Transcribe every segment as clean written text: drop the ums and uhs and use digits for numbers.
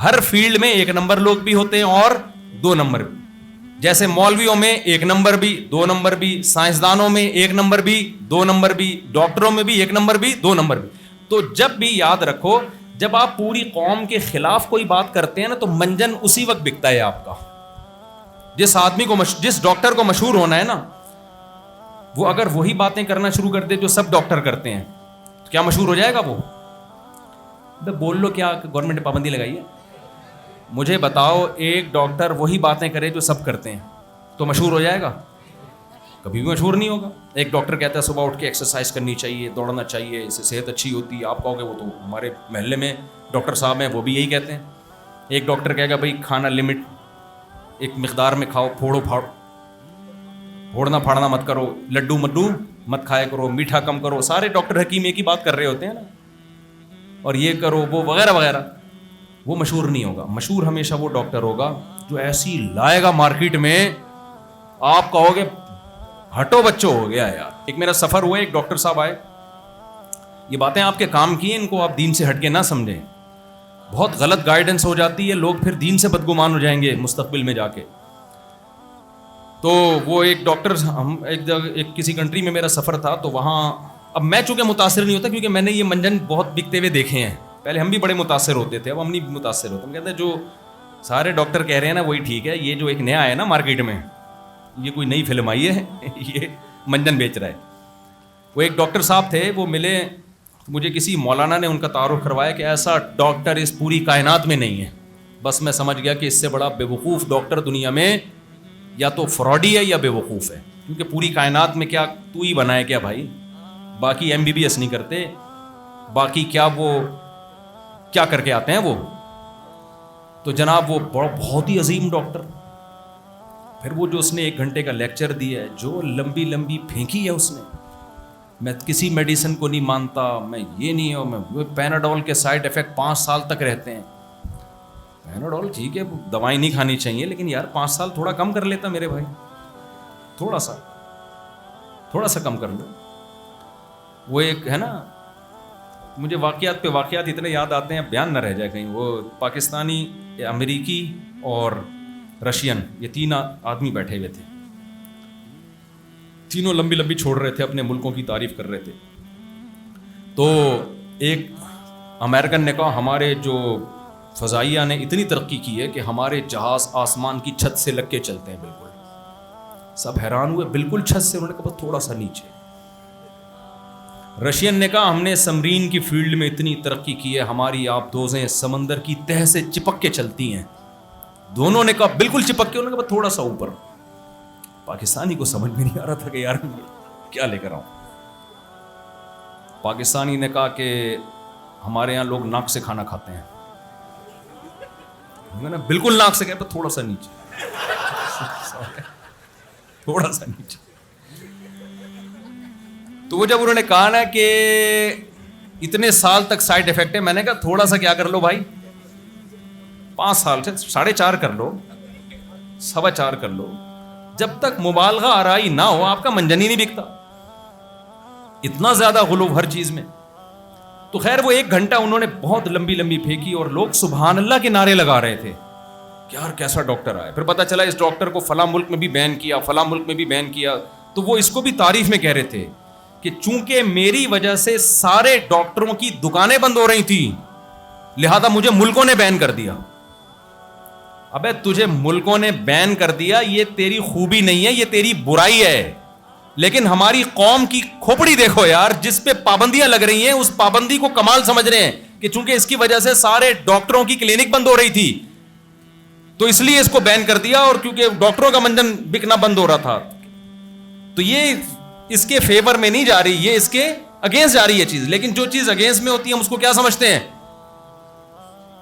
ہر field میں 1 number لوگ بھی ہوتے ہیں اور 2 نمبر بھی. جیسے مولویوں میں 1 نمبر بھی 2 نمبر بھی, سائنسدانوں میں 1 نمبر بھی 2 نمبر بھی, ڈاکٹروں میں بھی 1 نمبر بھی 2 نمبر بھی. تو جب بھی یاد رکھو, جب آپ پوری قوم کے خلاف کوئی بات کرتے ہیں نا, تو منجن اسی وقت بکتا ہے آپ کا. جس آدمی کو جس ڈاکٹر کو مشہور ہونا ہے نا, وہ اگر وہی باتیں کرنا شروع کر دے جو سب ڈاکٹر کرتے ہیں, تو کیا مشہور ہو جائے گا وہ؟ بول لو کیا گورنمنٹ نے پابندی لگائی ہے؟ مجھے بتاؤ, ایک ڈاکٹر وہی باتیں کرے جو سب کرتے ہیں تو مشہور ہو جائے گا؟ کبھی بھی مشہور نہیں ہوگا. ایک ڈاکٹر کہتا ہے صبح اٹھ کے ایکسرسائز کرنی چاہیے, دوڑنا چاہیے, اس سے صحت اچھی ہوتی ہے. آپ کہو گے وہ تو ہمارے محلے میں ڈاکٹر صاحب ہیں, وہ بھی یہی کہتے ہیں. ایک ڈاکٹر کہے گا بھائی کھانا لمٹ, ایک مقدار میں کھاؤ, پھوڑنا پھاڑنا مت کرو, لڈو مڈو مت کھایا کرو, میٹھا کم کرو. سارے ڈاکٹر حکیم ایک ہی بات کر رہے ہوتے ہیں نا, اور یہ کرو وہ وغیرہ وغیرہ. وہ مشہور نہیں ہوگا. مشہور ہمیشہ وہ ڈاکٹر ہوگا جو ایسی لائے گا مارکیٹ میں, آپ کہو گے ہٹو بچوں ہو گیا یار. ایک میرا سفر ہوا, ایک ڈاکٹر صاحب آئے, یہ باتیں آپ کے کام کی ہیں, ان کو آپ دین سے ہٹ کے نہ سمجھیں, بہت غلط گائیڈنس ہو جاتی ہے, لوگ پھر دین سے بدگمان ہو جائیں گے مستقبل میں جا کے. تو وہ ایک ڈاکٹر, ہم ایک جگہ کسی کنٹری میں میرا سفر تھا, تو وہاں اب میں چونکہ متاثر نہیں ہوتا کیونکہ میں نے یہ منجن بہت بکتے ہوئے دیکھے ہیں. پہلے ہم بھی بڑے متاثر ہوتے تھے, اب ہم نہیں متاثر ہوتے. ہم کہتے ہیں جو سارے ڈاکٹر کہہ رہے ہیں نا وہی ٹھیک ہے, یہ جو ایک نیا آیا نا مارکیٹ میں, یہ کوئی نئی فلم آئی ہے, یہ منجن بیچ رہا ہے. وہ ایک ڈاکٹر صاحب تھے, وہ ملے, مجھے کسی مولانا نے ان کا تعارف کروایا کہ ایسا ڈاکٹر اس پوری کائنات میں نہیں ہے. بس میں سمجھ گیا کہ اس سے بڑا بے وقوف ڈاکٹر دنیا میں یا تو فراڈی ہے یا بے وقوف ہے, کیونکہ پوری کائنات میں کیا تو ہی بنا ہے کیا بھائی؟ باقی MBBS نہیں کرتے, باقی کیا وہ کیا کر کے آتے ہیں وہ. تو جناب وہ بہت ہی عظیم ڈاکٹر, پھر وہ جو اس نے 1 گھنٹے کا لیکچر دیا ہے, جو لمبی لمبی پھینکی ہے اس نے, میں کسی میڈیسن کو نہیں مانتا, میں یہ نہیں ہوں, میں پیناڈول کے سائڈ ایفیکٹ 5 سال تک رہتے ہیں. پیناڈول ٹھیک ہے, دوائیں نہیں کھانی چاہیے, لیکن یار 5 سال تھوڑا کم کر لیتا میرے بھائی, تھوڑا سا کم کر لو. وہ ایک ہے نا, مجھے واقعات پہ واقعات اتنے یاد آتے ہیں, بیان نہ رہ جائے کہیں. وہ پاکستانی, امریکی اور رشین, یہ 3 آدمی بیٹھے ہوئے تھے, تینوں لمبی لمبی چھوڑ رہے تھے, اپنے ملکوں کی تعریف کر رہے تھے. تو ایک امریکن نے کہا ہمارے جو فضائیہ نے اتنی ترقی کی ہے کہ ہمارے جہاز آسمان کی چھت سے لگ کے چلتے ہیں بالکل. سب حیران ہوئے, بالکل چھت سے؟ انہوں نے کہا بس تھوڑا سا نیچے. رشین نے کہا ہم نے سمرین کی فیلڈ میں اتنی ترقی کی ہے, ہماری آبدوزیں سمندر کی تہ سے چپک کے چلتی ہیں. دونوں نے کہا بالکل چپک کے, انہوں نے کہا تھوڑا سا اوپر. پاکستانی کو سمجھ میں نہیں آ رہا تھا کہ یار کیا لے کر آؤں. پاکستانی نے کہا کہ ہمارے یہاں لوگ ناک سے کھانا کھاتے ہیں. میں نے بالکل ناک سے کہا تھوڑا سا نیچے, تھوڑا سا نیچے. تو وہ جب انہوں نے کہا نا کہ اتنے سال تک سائڈ افیکٹ ہے, میں نے کہا تھوڑا سا کیا کر لو بھائی, 5 سال سے 4.5 کر لو, 4.25 کر لو. جب تک مبالغہ آرائی نہ ہو آپ کا منجن ہی نہیں بکتا. اتنا زیادہ غلو ہر چیز میں. تو خیر وہ 1 گھنٹہ انہوں نے بہت لمبی لمبی پھینکی, اور لوگ سبحان اللہ کے نعرے لگا رہے تھے کہ یار کیسا ڈاکٹر آیا. پھر پتا چلا اس ڈاکٹر کو فلاں ملک میں بھی بین کیا, فلاں ملک میں بھی بین کیا. تو وہ اس کو بھی تعریف میں کہہ رہے تھے کہ چونکہ میری وجہ سے سارے ڈاکٹروں کی دکانیں بند ہو رہی تھی, لہذا مجھے ملکوں نے بین کر دیا. ابے تجھے ملکوں نے بین کر دیا, یہ تیری خوبی نہیں ہے, یہ تیری برائی ہے. لیکن ہماری قوم کی کھوپڑی دیکھو یار, جس پہ پابندیاں لگ رہی ہیں اس پابندی کو کمال سمجھ رہے ہیں کہ چونکہ اس کی وجہ سے سارے ڈاکٹروں کی کلینک بند ہو رہی تھی تو اس لیے اس کو بین کر دیا, اور کیونکہ ڈاکٹروں کا منجن بکنا بند ہو رہا تھا. تو یہ اس کے فیور میں نہیں جا رہی, یہ اس کے اگینسٹ جا رہی ہے چیز. لیکن جو چیز اگینسٹ میں ہوتی ہے ہم اس کو کیا سمجھتے ہیں,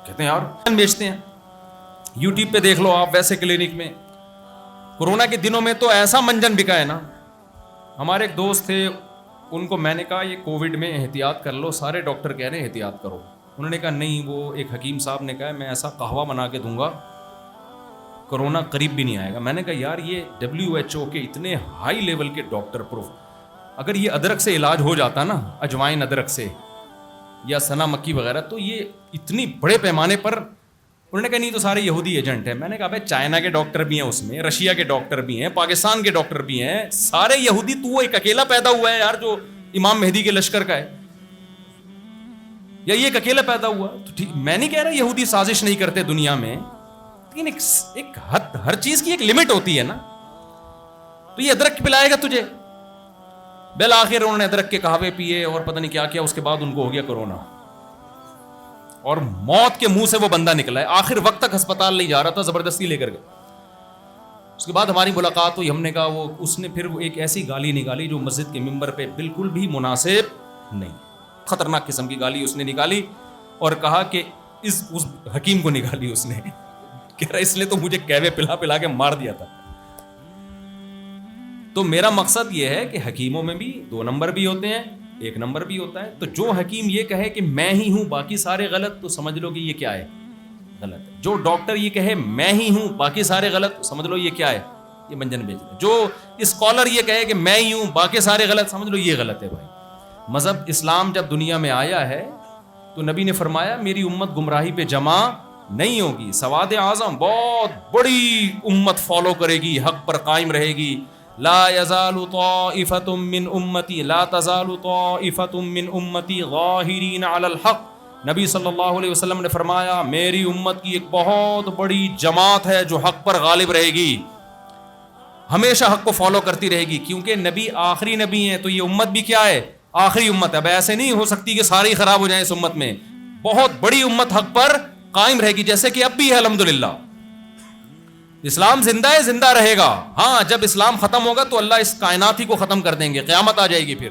کہتے ہیں یار بیچتے ہیں. یوٹیوب پہ دیکھ لو آپ, ویسے کلینک میں کورونا کے دنوں میں تو ایسا منجن بکا ہے نا. ہمارے ایک دوست تھے, ان کو میں نے کہا یہ کووڈ میں احتیاط کر لو, سارے ڈاکٹر کہہ رہے ہیں احتیاط کرو. انہوں نے کہا نہیں, وہ ایک حکیم صاحب نے کہا میں ایسا قہوہ بنا کے دوں گا کورونا قریب بھی نہیں آئے گا. میں نے کہا یار یہ WHO کے اتنے ہائی لیول کے ڈاکٹر پروف, اگر یہ ادرک سے علاج ہو جاتا نا, اجوائن ادرک سے یا سنا مکی وغیرہ, تو یہ اتنی بڑے پیمانے پر انہوں نے کہا نہیں تو سارے یہودی ایجنٹ ہیں. میں نے کہا بھائی چائنا کے ڈاکٹر بھی ہیں اس میں, رشیا کے ڈاکٹر بھی ہیں, پاکستان کے ڈاکٹر بھی ہیں, سارے یہودی. تو ایک اکیلا پیدا ہوا ہے یار جو امام مہدی کے لشکر کا ہے, یا یہ ایک اکیلا پیدا ہوا. تو ٹھیک, میں نہیں کہہ رہا یہودی سازش نہیں کرتے دنیا میں, لیکن ایک حد, ہر چیز کی ایک لمٹ ہوتی ہے نا. تو یہ ادرک پلائے گا تجھے, بالآخر انہوں نے ادرک کے قہوے پیے اور پتہ نہیں کیا کیا, اس کے بعد ان کو ہو گیا کرونا, اور موت کے منہ سے وہ بندہ نکلا ہے. آخر وقت تک ہسپتال نہیں جا رہا تھا, زبردستی لے کر گئے. اس کے بعد ہماری ملاقات ہوئی, ہم نے کہا وہ, اس نے پھر ایک ایسی گالی نکالی جو مسجد کے ممبر پہ بالکل بھی مناسب نہیں, خطرناک قسم کی گالی اس نے نکالی, اور کہا کہ اس حکیم کو نکالی اس نے, کہہ رہا اس لیے تو مجھے کہوے پلا پلا کے مار دیا تھا. تو میرا مقصد یہ ہے کہ حکیموں میں بھی 2 نمبر بھی ہوتے ہیں, 1 نمبر بھی ہوتا ہے. تو جو حکیم یہ کہے کہ میں ہی ہوں باقی سارے غلط, تو سمجھ لو کہ یہ کیا ہے, غلط ہے. جو ڈاکٹر یہ کہے میں ہی ہوں باقی سارے غلط, تو سمجھ لو یہ کیا ہے, یہ منجن بیچ رہا ہے. جو اسکالر یہ کہے کہ میں ہی ہوں باقی سارے غلط, سمجھ لو یہ غلط ہے. بھائی مذہب اسلام جب دنیا میں آیا ہے تو نبی نے فرمایا میری امت گمراہی پہ جمع نہیں ہوگی, سواد اعظم بہت بڑی امت فالو کرے گی, حق پر قائم رہے گی. لا يزال طائفة من امتی, لا تزال طائفة من امتی ظاہرین علی الحق. نبی صلی اللہ علیہ وسلم نے فرمایا میری امت کی ایک بہت بڑی جماعت ہے جو حق پر غالب رہے گی, ہمیشہ حق کو فالو کرتی رہے گی. کیونکہ نبی آخری نبی ہیں, تو یہ امت بھی کیا ہے, آخری امت ہے. اب ایسے نہیں ہو سکتی کہ ساری خراب ہو جائیں اس امت میں. بہت بڑی امت حق پر قائم رہے گی, جیسے کہ اب بھی ہے الحمدللہ. اسلام زندہ ہے, زندہ رہے گا. ہاں جب اسلام ختم ہوگا تو اللہ اس کائنات ہی کو ختم کر دیں گے, قیامت آ جائے گی پھر.